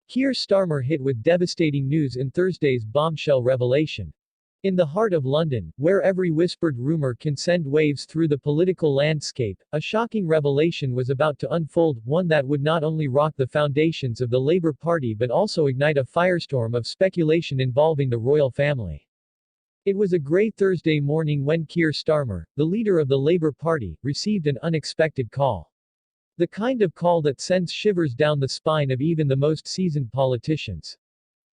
Keir Starmer hit with devastating news in Thursday's bombshell revelation. In the heart of London, where every whispered rumor can send waves through the political landscape, a shocking revelation was about to unfold, one that would not only rock the foundations of the Labour Party but also ignite a firestorm of speculation involving the royal family. It was a grey Thursday morning when Keir Starmer, the leader of the Labour Party, received an unexpected call. The kind of call that sends shivers down the spine of even the most seasoned politicians.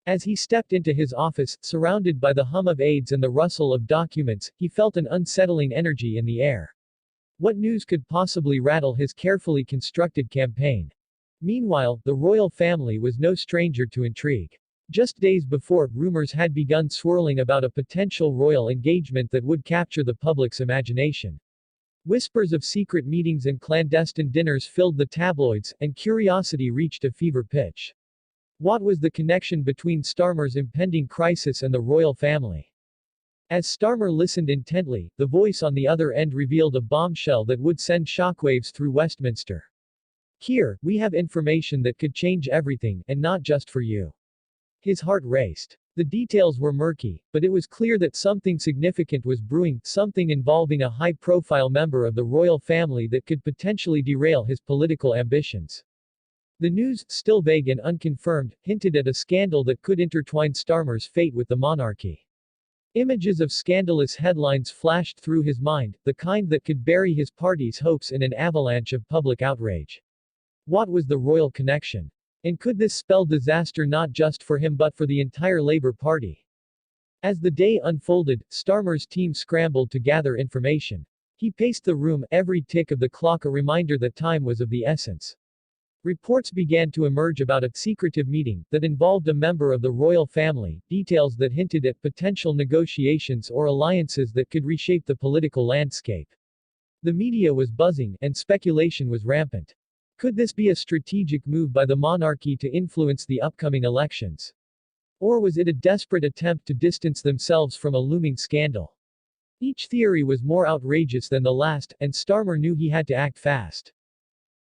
As he stepped into his office, surrounded by the hum of aides and the rustle of documents, he felt an unsettling energy in the air. What news could possibly rattle his carefully constructed campaign? Meanwhile, the royal family was no stranger to intrigue. Just days before, rumors had begun swirling about a potential royal engagement that would capture the public's imagination. Whispers of secret meetings and clandestine dinners filled the tabloids, and curiosity reached a fever pitch. What was the connection between Starmer's impending crisis and the royal family? As Starmer listened intently, the voice on the other end revealed a bombshell that would send shockwaves through Westminster. "Keir, we have information that could change everything, and not just for you." His heart raced. The details were murky, but it was clear that something significant was brewing, something involving a high-profile member of the royal family that could potentially derail his political ambitions. The news, still vague and unconfirmed, hinted at a scandal that could intertwine Starmer's fate with the monarchy. Images of scandalous headlines flashed through his mind, the kind that could bury his party's hopes in an avalanche of public outrage. What was the royal connection? And could this spell disaster not just for him but for the entire Labour Party? As the day unfolded, Starmer's team scrambled to gather information. He paced the room, every tick of the clock a reminder that time was of the essence. Reports began to emerge about a secretive meeting that involved a member of the royal family, details that hinted at potential negotiations or alliances that could reshape the political landscape. The media was buzzing, and speculation was rampant. Could this be a strategic move by the monarchy to influence the upcoming elections? Or was it a desperate attempt to distance themselves from a looming scandal? Each theory was more outrageous than the last, and Starmer knew he had to act fast.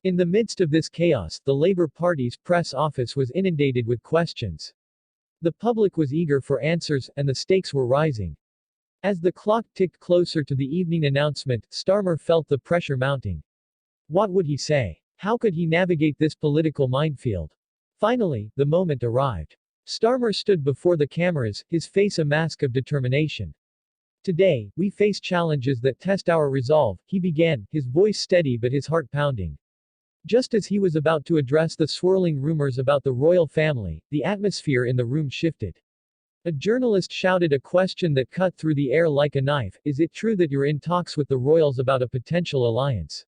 In the midst of this chaos, the Labour Party's press office was inundated with questions. The public was eager for answers, and the stakes were rising. As the clock ticked closer to the evening announcement, Starmer felt the pressure mounting. What would he say? How could he navigate this political minefield? Finally, the moment arrived. Starmer stood before the cameras, his face a mask of determination. "Today, we face challenges that test our resolve," he began, his voice steady but his heart pounding. Just as he was about to address the swirling rumors about the royal family, the atmosphere in the room shifted. A journalist shouted a question that cut through the air like a knife: "Is it true that you're in talks with the royals about a potential alliance?"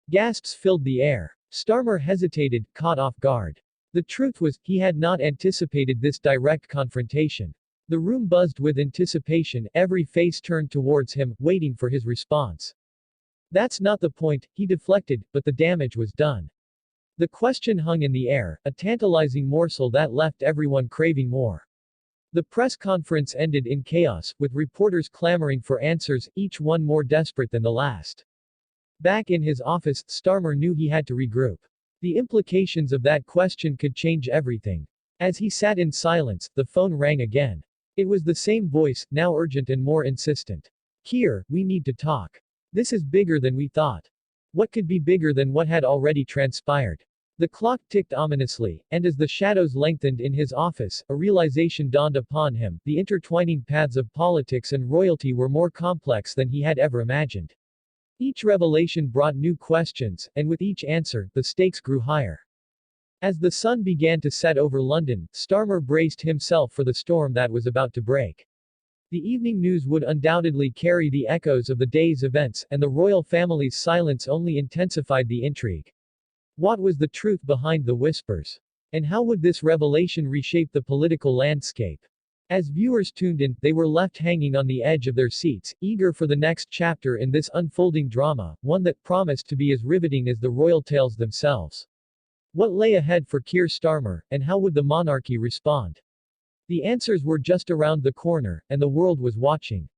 Gasps filled the air. Starmer hesitated, caught off guard. The truth was, he had not anticipated this direct confrontation. The room buzzed with anticipation, every face turned towards him, waiting for his response. "That's not the point," he deflected, but the damage was done. The question hung in the air, a tantalizing morsel that left everyone craving more. The press conference ended in chaos, with reporters clamoring for answers, each one more desperate than the last. Back in his office, Starmer knew he had to regroup. The implications of that question could change everything. As he sat in silence, the phone rang again. It was the same voice, now urgent and more insistent. "Keir, we need to talk. This is bigger than we thought." What could be bigger than what had already transpired? The clock ticked ominously, and as the shadows lengthened in his office, a realization dawned upon him: the intertwining paths of politics and royalty were more complex than he had ever imagined. Each revelation brought new questions, and with each answer, the stakes grew higher. As the sun began to set over London, Starmer braced himself for the storm that was about to break. The evening news would undoubtedly carry the echoes of the day's events, and the royal family's silence only intensified the intrigue. What was the truth behind the whispers? And how would this revelation reshape the political landscape? As viewers tuned in, they were left hanging on the edge of their seats, eager for the next chapter in this unfolding drama, one that promised to be as riveting as the royal tales themselves. What lay ahead for Keir Starmer, and how would the monarchy respond? The answers were just around the corner, and the world was watching.